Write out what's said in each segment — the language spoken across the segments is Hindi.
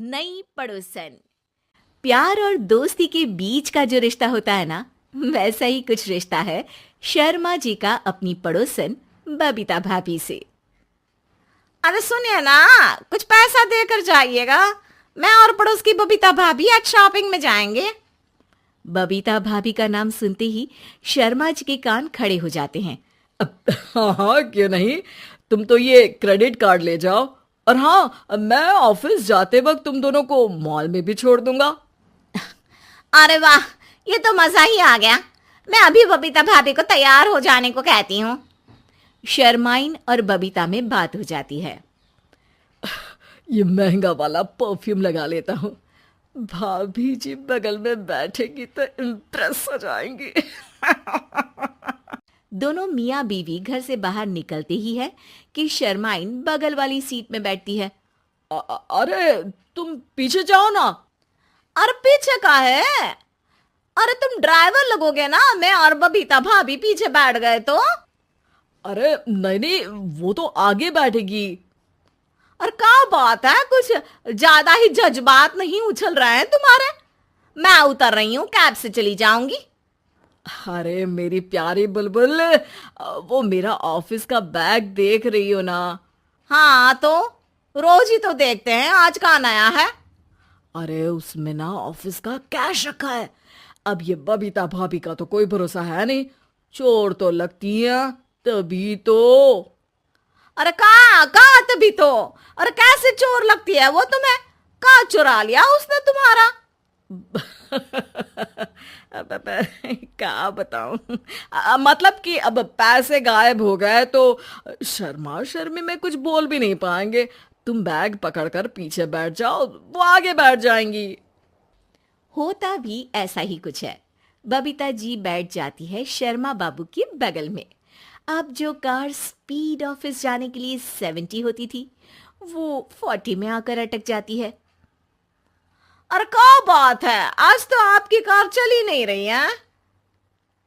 नई पड़ोसन। प्यार और दोस्ती के बीच का जो रिश्ता होता है ना, वैसा ही कुछ रिश्ता है शर्मा जी का अपनी पड़ोसन बबीता भाभी से। अरे सुनिए ना, कुछ पैसा देकर जाइएगा। मैं और पड़ोस की बबीता भाभी आज शॉपिंग में जाएंगे। बबीता भाभी का नाम सुनते ही शर्मा जी के कान खड़े हो जाते हैं। हाँ हाँ, क्यों नहीं। तुम तो ये क्रेडिट कार्ड ले जाओ, और हाँ, मैं ऑफिस जाते वक्त तुम दोनों को मॉल में भी छोड़ दूंगा। अरे वाह, ये तो मजा ही आ गया। मैं अभी बबीता भाभी को तैयार हो जाने को कहती हूँ। शर्माइन और बबीता में बात हो जाती है। ये महंगा वाला परफ्यूम लगा लेता हूँ। भाभी जी बगल में बैठेगी तो इम्प्रेस हो जाएंगी। दोनों मियाँ बीवी घर से बाहर निकलते ही है कि शर्माइन बगल वाली सीट में बैठती है। अरे तुम पीछे जाओ ना। अरे पीछे का है? अरे तुम ड्राइवर लगोगे ना, मैं और बबीता भाभी पीछे बैठ गए तो। अरे नहीं नहीं, वो तो आगे बैठेगी। और क्या बात है, कुछ ज्यादा ही जज्बात नहीं उछल रहे हैं तुम्हारे? मैं उतर रही हूँ, कैब से चली जाऊंगी। अरे मेरी प्यारी बुलबुल, वो मेरा ऑफिस का बैग देख रही हो ना। हाँ तो रोज ही तो देखते हैं, आज का नया है? अरे उसमें ना ऑफिस का कैश रखा है। अब ये बबीता भाभी का तो कोई भरोसा है नहीं, चोर तो लगती है तभी तो। अरे कहाँ कहाँ तभी तो। अरे कैसे चोर लगती है वो तुम्हें? कहाँ चुरा लिया उसने तुम्हारा? अब क्या बताऊं। मतलब कि अब पैसे गायब हो गए तो शर्मा शर्मी में कुछ बोल भी नहीं पाएंगे। तुम बैग पकड़कर पीछे बैठ जाओ, वो आगे बैठ जाएंगी। होता भी ऐसा ही कुछ है। बबीता जी बैठ जाती है शर्मा बाबू के बगल में। अब जो कार स्पीड ऑफिस जाने के लिए 70 होती थी, वो 40 में आकर अटक जाती है। अरे क्या बात है, आज तो आपकी कार चली नहीं रही है।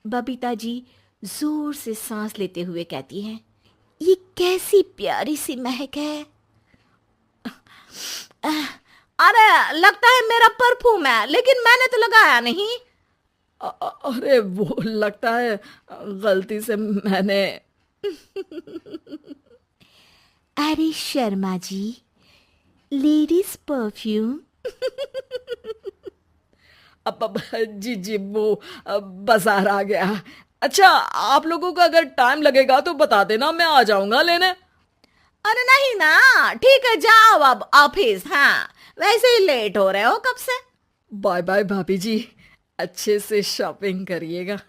बबीता जी जोर से सांस लेते हुए कहती हैं, ये कैसी प्यारी सी महक है। अरे लगता है मेरा परफ्यूम है, लेकिन मैंने तो लगाया नहीं। अरे वो लगता है गलती से मैंने। अरे शर्मा जी, लेडीज परफ्यूम। अब जी जी, वो बाजार आ गया। अच्छा, आप लोगों को अगर टाइम लगेगा तो बता देना, मैं आ जाऊंगा लेने। अरे नहीं ना, ठीक है जाओ अब ऑफिस। हाँ वैसे ही लेट हो रहे हो कब से। बाय बाय भाभी जी, अच्छे से शॉपिंग करिएगा।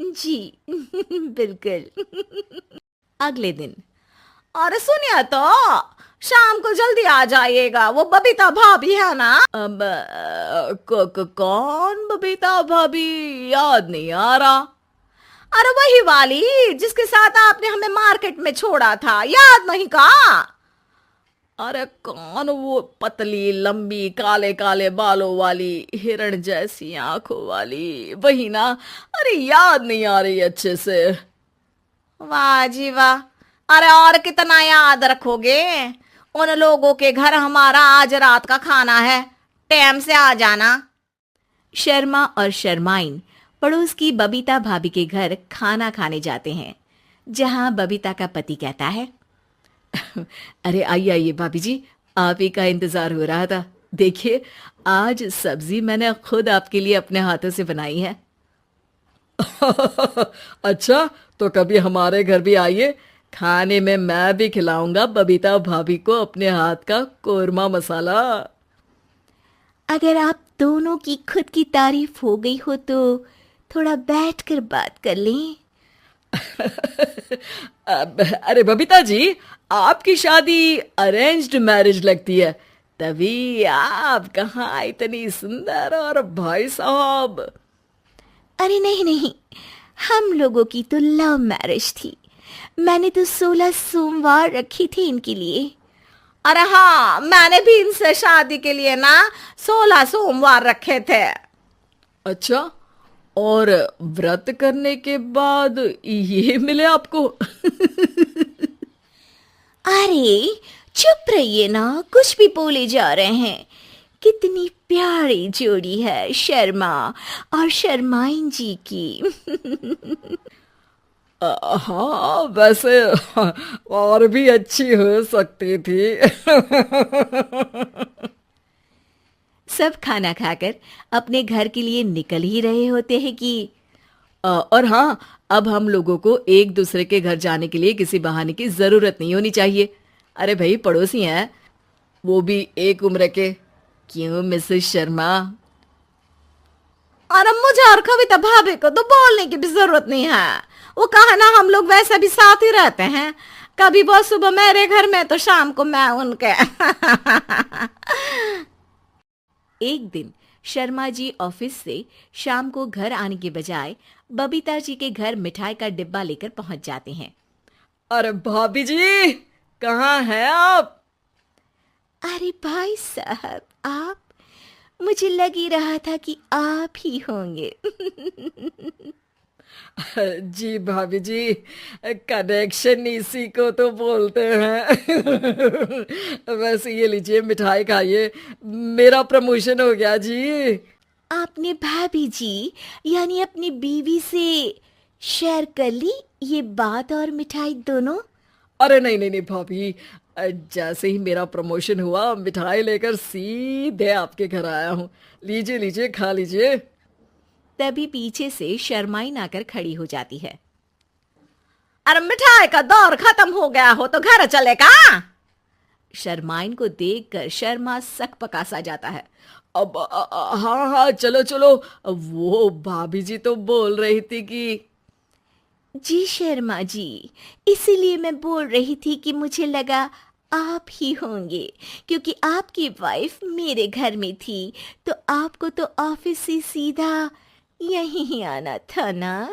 जी बिल्कुल। अगले दिन। अरे सुनिए तो, शाम को जल्दी आ जाइएगा, वो बबीता भाभी है ना। अब कौन बबीता भाभी? याद नहीं आ रहा। अरे वही वाली जिसके साथ आपने हमें मार्केट में छोड़ा था, याद नहीं का? अरे कौन वो पतली लंबी काले काले बालों वाली हिरण जैसी आंखों वाली, वही ना? अरे याद नहीं आ रही अच्छे से। वाह जी वाह। अरे और कितना याद रखोगे? उन लोगों के घर हमारा आज रात का खाना है, टाइम से आ जाना। शर्मा और शर्माइन पड़ोस की बबीता भाभी के घर खाना खाने जाते हैं, जहां बबीता का पति कहता है, अरे आइए आइए भाभी जी, आप ही का इंतजार हो रहा था। देखिए, आज सब्जी मैंने खुद आपके लिए अपने हाथों से बनाई है। अच्छा, तो कभी हमारे घर भी आइए, खाने में मैं भी खिलाऊंगा बबीता भाभी को अपने हाथ का कोरमा मसाला। अगर आप दोनों की खुद की तारीफ हो गई हो तो थोड़ा बैठकर बात कर लें। अरे बबीता जी, आपकी शादी अरेंज्ड मैरिज लगती है, तभी आप कहाँ इतनी सुंदर, और भाई साहब। अरे नहीं नहीं, हम लोगों की तो लव मैरिज थी। मैंने तो 16 सोमवार रखी थी इनके लिए। अरे हाँ, मैंने भी इनसे शादी के लिए ना 16 सोमवार रखे थे। अच्छा, और व्रत करने के बाद ये मिले आपको? अरे चुप रहिए ना, कुछ भी बोले जा रहे हैं। कितनी प्यारी जोड़ी है शर्मा और शर्माइन जी की। हाँ वैसे और भी अच्छी हो सकती थी। सब खाना खाकर अपने घर के लिए निकल ही रहे होते हैं कि और हाँ, अब हम लोगों को एक दूसरे के घर जाने के लिए किसी बहाने की जरूरत नहीं होनी चाहिए। अरे भाई, पड़ोसी हैं, वो भी एक उम्र के। क्यों मिसेस शर्मा? और अब मुझे और कविता भाभी को तो बोलने की भी जरूरत नहीं है। वो कहा ना, हम लोग वैसे भी साथ ही रहते हैं। कभी वो सुबह मेरे घर में तो शाम को मैं उनके। एक दिन शर्मा जी ऑफिस से शाम को घर आने के बजाय बबीता जी के घर मिठाई का डिब्बा लेकर पहुंच जाते हैं। अरे भाभी जी, कहाँ हैं आप? अरे भाई साहब, आप? मुझे लग ही रहा था कि आप ही होंगे। जी भाभी जी, कनेक्शन इसी को तो बोलते हैं। वैसे ये लीजिए, मिठाई खाइए, मेरा प्रमोशन हो गया जी। आपने भाभी जी यानी अपनी बीवी से शेयर कर ली ये बात और मिठाई दोनों? अरे नहीं नहीं नहीं भाभी, जैसे ही मेरा प्रमोशन हुआ, मिठाई लेकर सीधे आपके घर आया हूँ। लीजिए लीजिए, खा लीजिए। तभी पीछे से शर्माइन आकर खड़ी हो जाती है। अरे मिठाई का दौर खत्म हो गया हो तो घर चले का? शर्माइन को देखकर शर्मा सकपका सा जाता है। अब हाँ हाँ, चलो चलो। वो भाभी जी तो बोल रही थी कि जी शर्मा जी, इसीलिए मैं बोल रही थी कि मुझे लगा आप ही होंगे, क्योंकि आपकी वाइफ मेरे घर में थी तो आपको तो ऑफिस से सीधा यहीं ही आना था ना।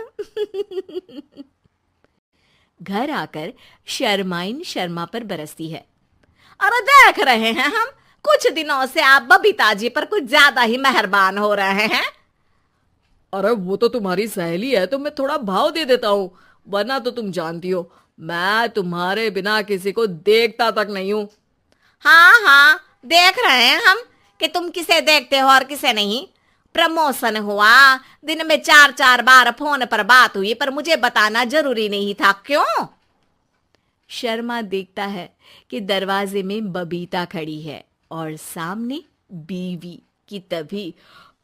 घर आकर शर्माइन शर्मा पर बरसती है। अरे देख रहे हैं हम, कुछ दिनों से आप बबीता जी पर कुछ ज्यादा ही मेहरबान हो रहे हैं। अरे वो तो तुम्हारी सहेली है तो मैं थोड़ा भाव दे देता हूँ, वरना तो तुम जानती हो मैं तुम्हारे बिना किसी को देखता तक नहीं हूँ। हाँ हाँ, देख रहे हैं हम कि तुम किसे देखते हो और किसे नहीं। प्रमोशन हुआ, दिन में 4-4 बार फोन पर बात हुई, पर मुझे बताना जरूरी नहीं था, क्यों? शर्मा देखता है कि दरवाजे में बबीता खड़ी है और सामने बीवी की। तभी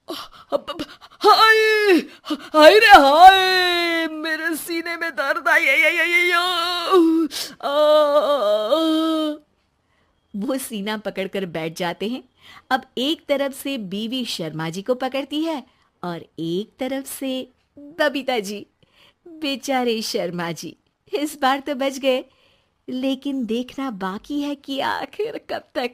हाय हाय रे हाय, मेरे सीने में दर्द आई। वो सीना पकड़कर बैठ जाते हैं। अब एक तरफ से बीवी शर्मा जी को पकड़ती है और एक तरफ से बबीता जी। बेचारे शर्मा जी इस बार तो बच गए, लेकिन देखना बाकी है कि आखिर कब तक।